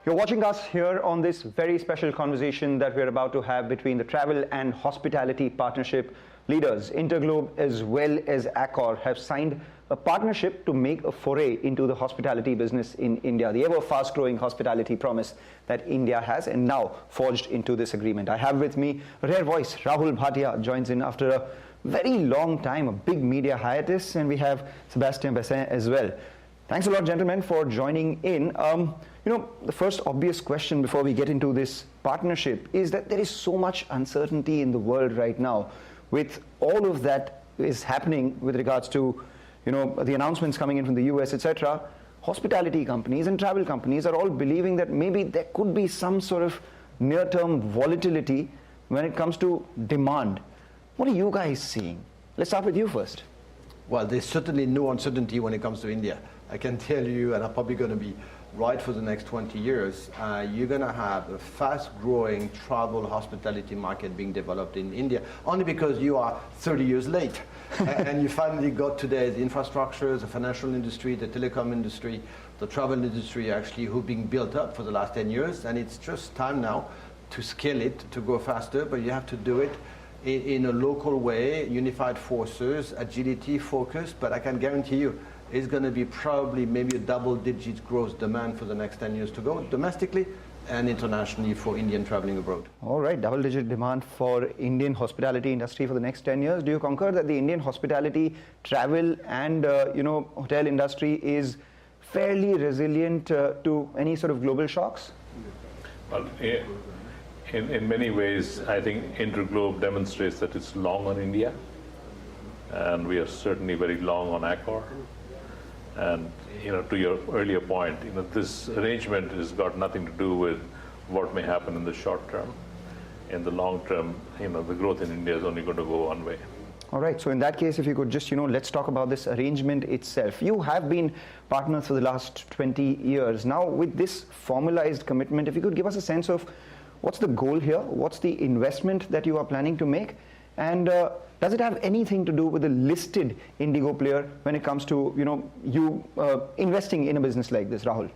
You're watching us here on this very special conversation that we're about to have between the travel and hospitality partnership leaders. InterGlobe as well as Accor have signed a partnership to make a foray into the hospitality business in India, the ever fast-growing hospitality promise that India has, and now forged into this agreement. I have with me a rare voice. Rahul Bhatia joins in after a very long time, a big media hiatus, and we have Sebastien Bazin as well. Thanks a lot, gentlemen, for joining in. The first obvious question before we get into this partnership is that there is so much uncertainty in the world right now. With all of that is happening with regards to, the announcements coming in from the US, etc., hospitality companies and travel companies are all believing that maybe there could be some sort of near-term volatility when it comes to demand. What are you guys seeing? Let's start with you first. Well, there's certainly no uncertainty when it comes to India. I can tell you, and I'm probably going to be right for the next 20 years, you're going to have a fast-growing travel hospitality market being developed in India, only because you are 30 years late. And you finally got today the infrastructure, the financial industry, the telecom industry, the travel industry actually who've been built up for the last 10 years, and it's just time now to scale it, to go faster, but you have to do it in a local way, unified forces, agility, focus, but I can guarantee you, it's going to be probably maybe a double-digit growth demand for the next 10 years to go, domestically and internationally for Indian traveling abroad. All right, double-digit demand for Indian hospitality industry for the next 10 years. Do you concur that the Indian hospitality, travel and hotel industry is fairly resilient to any sort of global shocks? Well, in many ways, I think InterGlobe demonstrates that it's long on India, and we are certainly very long on Accor. And to your earlier point, this arrangement has got nothing to do with what may happen in the short term. In the long term, the growth in India is only going to go one way. All right. So in that case, if you could just, let's talk about this arrangement itself. You have been partners for the last 20 years. Now, with this formalized commitment, if you could give us a sense of what's the goal here, what's the investment that you are planning to make, and does it have anything to do with the listed IndiGo player when it comes to you investing in a business like this, Rahul?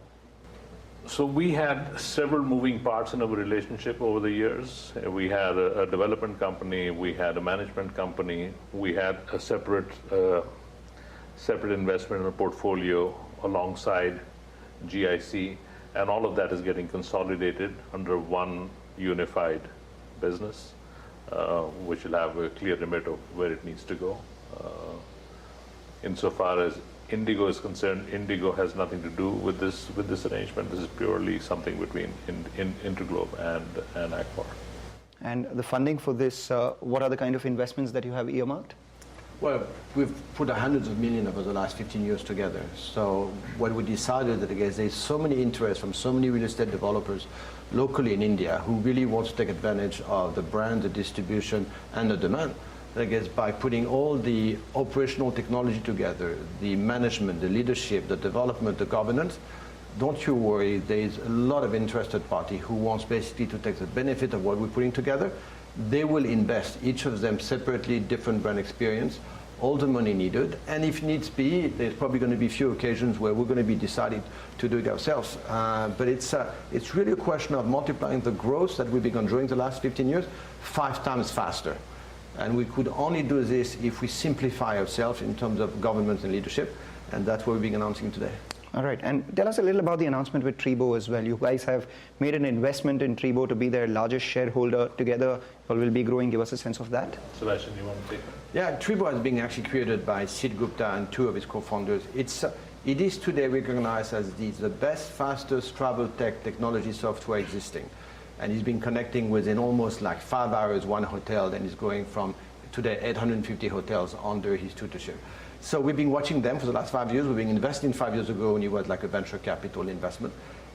So we had several moving parts in our relationship over the years. We had a development company, we had a management company, we had a separate investment in a portfolio alongside GIC, and all of that is getting consolidated under one unified business, which will have a clear remit of where it needs to go. Insofar as IndiGo is concerned, IndiGo has nothing to do with this arrangement. This is purely something between InterGlobe and Accor. And the funding for this, what are the kind of investments that you have earmarked? Well, we've put hundreds of millions over the last 15 years together. So what we decided that, again, there's so many interests from so many real estate developers locally in India who really want to take advantage of the brand, the distribution, and the demand. I guess by putting all the operational technology together, the management, the leadership, the development, the governance, don't you worry, there's a lot of interested party who wants basically to take the benefit of what we're putting together. They will invest, each of them separately, different brand experience, all the money needed, and if needs be, there's probably going to be a few occasions where we're going to be deciding to do it ourselves. But it's really a question of multiplying the growth that we've been enjoying the last 15 years 5 times faster. And we could only do this if we simplify ourselves in terms of government and leadership, and that's what we're being announcing today. All right, and tell us a little about the announcement with Tribo as well. You guys have made an investment in Tribo to be their largest shareholder. Together, you will be growing. Give us a sense of that. Sebastien, you want to take it? Yeah, Tribo has been actually created by Sid Gupta and 2 of his co-founders. It is today recognized as the best, fastest travel technology software existing. And he's been connecting within almost like 5 hours one hotel, and he's going from today 850 hotels under his tutorship. So we've been watching them for the last 5 years. We've been investing 5 years ago when it was like a venture capital investment.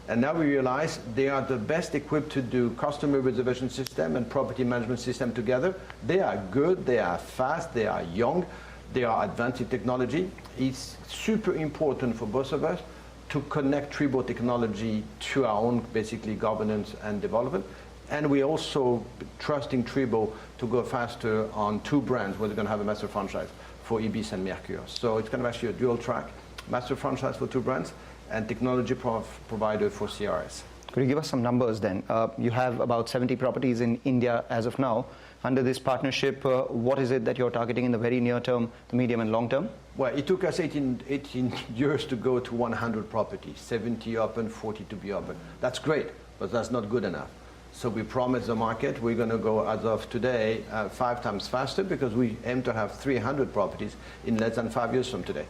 And now we realize they are the best equipped to do customer reservation system and property management system together. They are good, they are fast, they are young, they are advanced in technology. It's super important for both of us to connect Tribo technology to our own basically governance and development. And we're also trusting Tribo to go faster on 2 brands where they're going to have a master franchise for Ibis and Mercure. So it's kind of actually a dual track, master franchise for 2 brands and technology provider for CRS. Could you give us some numbers then? You have about 70 properties in India as of now. Under this partnership, what is it that you're targeting in the very near term, the medium and long term? Well, it took us 18 years to go to 100 properties, 70 open, 40 to be open. That's great, but that's not good enough. So we promised the market we're going to go, as of today, 5 times faster, because we aim to have 300 properties in less than 5 years from today.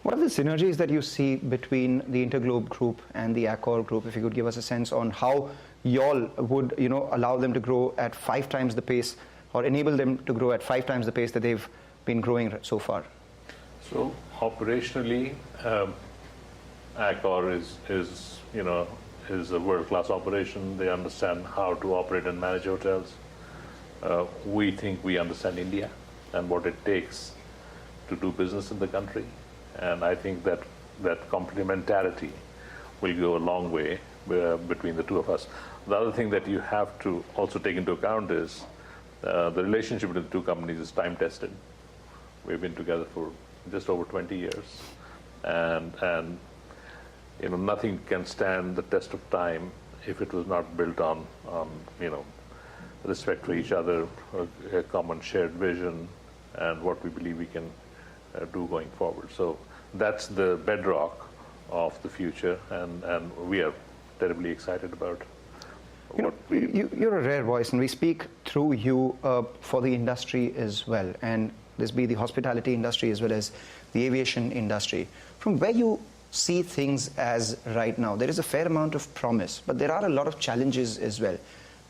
What are the synergies that you see between the InterGlobe group and the Accor group? If you could give us a sense on how y'all would, allow them to grow at 5 times the pace, or enable them to grow at 5 times the pace that they've been growing so far? So operationally, Accor is a world-class operation. They understand how to operate and manage hotels. We think we understand India and what it takes to do business in the country. And I think that complementarity will go a long way between the two of us. The other thing that you have to also take into account is the relationship between the two companies is time-tested. We've been together for just over 20 years, and nothing can stand the test of time if it was not built on respect for each other, a common shared vision, and what we believe we can do going forward. So that's the bedrock of the future, and we are terribly excited about. You're a rare voice, and we speak through you for the industry as well, and this be the hospitality industry as well as the aviation industry. From where you see things as right now, there is a fair amount of promise, but there are a lot of challenges as well.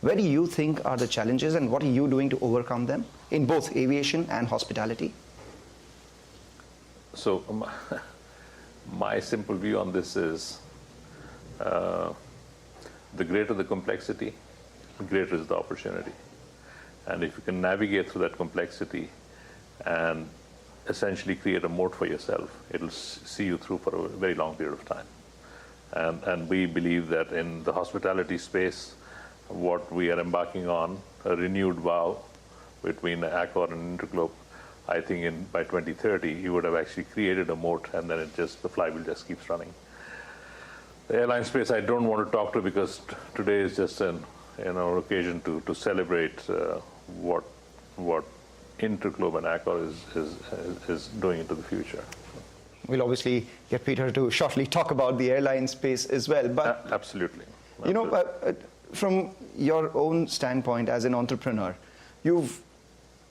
Where do you think are the challenges, and what are you doing to overcome them in both aviation and hospitality? So my simple view on this is the greater the complexity, the greater is the opportunity. And if you can navigate through that complexity and essentially create a moat for yourself, it'll see you through for a very long period of time. And we believe that in the hospitality space, what we are embarking on, a renewed vow between Accor and InterGlobe, I think by 2030, you would have actually created a moat, and then the flywheel just keeps running. The airline space I don't want to talk to, because today is just an occasion to celebrate what InterGlobe and Accor is doing into the future. We'll obviously get Peter to shortly talk about the airline space as well. But absolutely. From your own standpoint as an entrepreneur, you've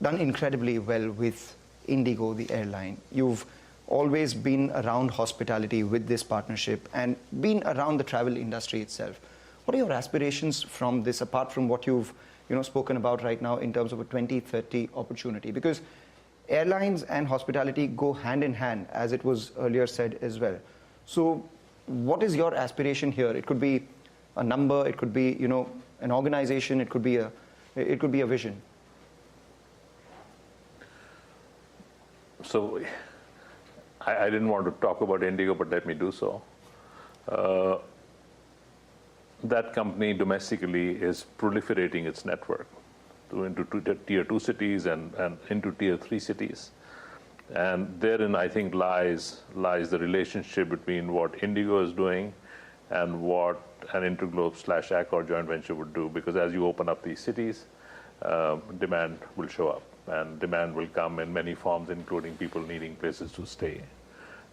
done incredibly well with IndiGo, the airline. You've always been around hospitality with this partnership and been around the travel industry itself. What are your aspirations from this, apart from what you've spoken about right now in terms of a 2030 opportunity? Because airlines and hospitality go hand in hand, as it was earlier said as well. So what is your aspiration here? It could be a number, it could be an organization, it could be a vision. So I didn't want to talk about IndiGo, but let me do so. That company domestically is proliferating its network into tier 2 cities and into tier 3 cities. And therein, I think, lies the relationship between what IndiGo is doing and what an InterGlobe/Accor joint venture would do. Because as you open up these cities, demand will show up. And demand will come in many forms, including people needing places to stay.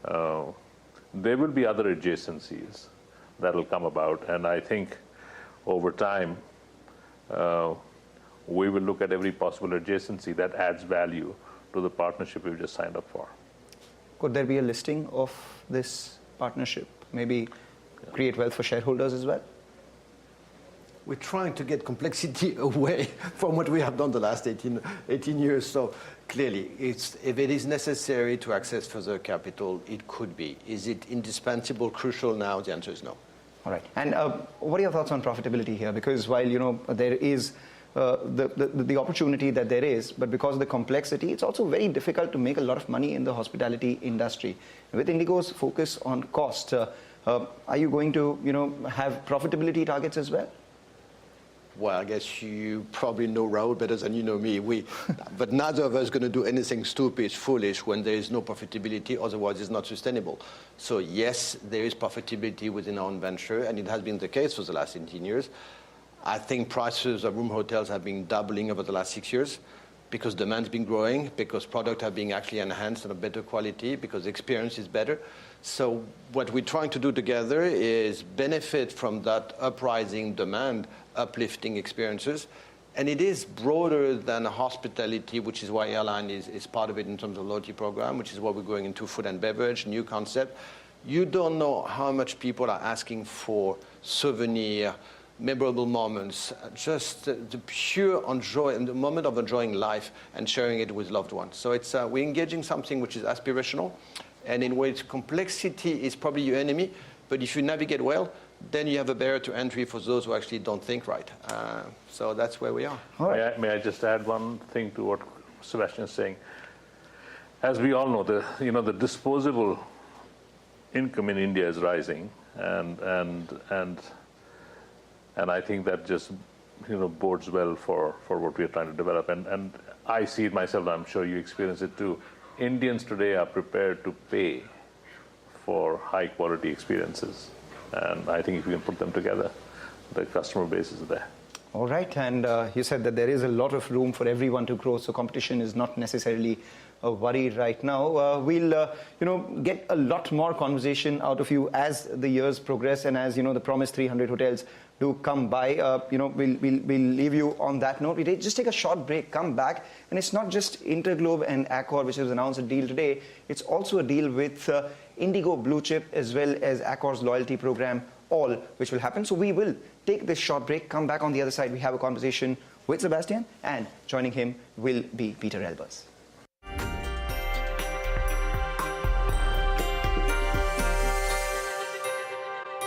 There will be other adjacencies that will come about. And I think over time, we will look at every possible adjacency that adds value to the partnership we've just signed up for. Could there be a listing of this partnership? Maybe create wealth for shareholders as well? We're trying to get complexity away from what we have done the last 18 years. So clearly, if it is necessary to access further capital, it could be. Is it indispensable, crucial now? The answer is no. All right. And what are your thoughts on profitability here? Because while there is the opportunity that there is, but because of the complexity, it's also very difficult to make a lot of money in the hospitality industry. With IndiGo's focus on cost, are you going to have profitability targets as well? Well, I guess you probably know Rahul better than you know me. But neither of us is going to do anything stupid, foolish, when there is no profitability, otherwise it's not sustainable. So yes, there is profitability within our own venture, and it has been the case for the last 18 years. I think prices of room hotels have been doubling over the last 6 years because demand's been growing, because products are being actually enhanced and of better quality, because experience is better. So what we're trying to do together is benefit from that uprising demand, uplifting experiences. And it is broader than hospitality, which is why airline is part of it in terms of loyalty program, which is why we're going into food and beverage, new concept. You don't know how much people are asking for souvenir, memorable moments, just the pure enjoy and the moment of enjoying life and sharing it with loved ones. So it's we're engaging something which is aspirational, and in which complexity is probably your enemy. But if you navigate well, then you have a barrier to entry for those who actually don't think right. So that's where we are. All right. May I just add one thing to what Sebastien is saying? As we all know, the disposable income in India is rising, and I think that just bodes well for what we are trying to develop. And I see it myself. I'm sure you experience it too. Indians today are prepared to pay for high quality experiences, and I think if we can put them together, the customer base is there. All right, and you said that there is a lot of room for everyone to grow, so competition is not necessarily a worry right now. We'll, get a lot more conversation out of you as the years progress, and as the promised 300 hotels do come by. We'll leave you on that note. We just take a short break, come back, and it's not just InterGlobe and Accor which has announced a deal today. It's also a deal with IndiGo BluChip as well as Accor's loyalty program, all which will happen. So we will take this short break, come back on the other side. We have a conversation with Sebastien, and joining him will be Peter Elbers.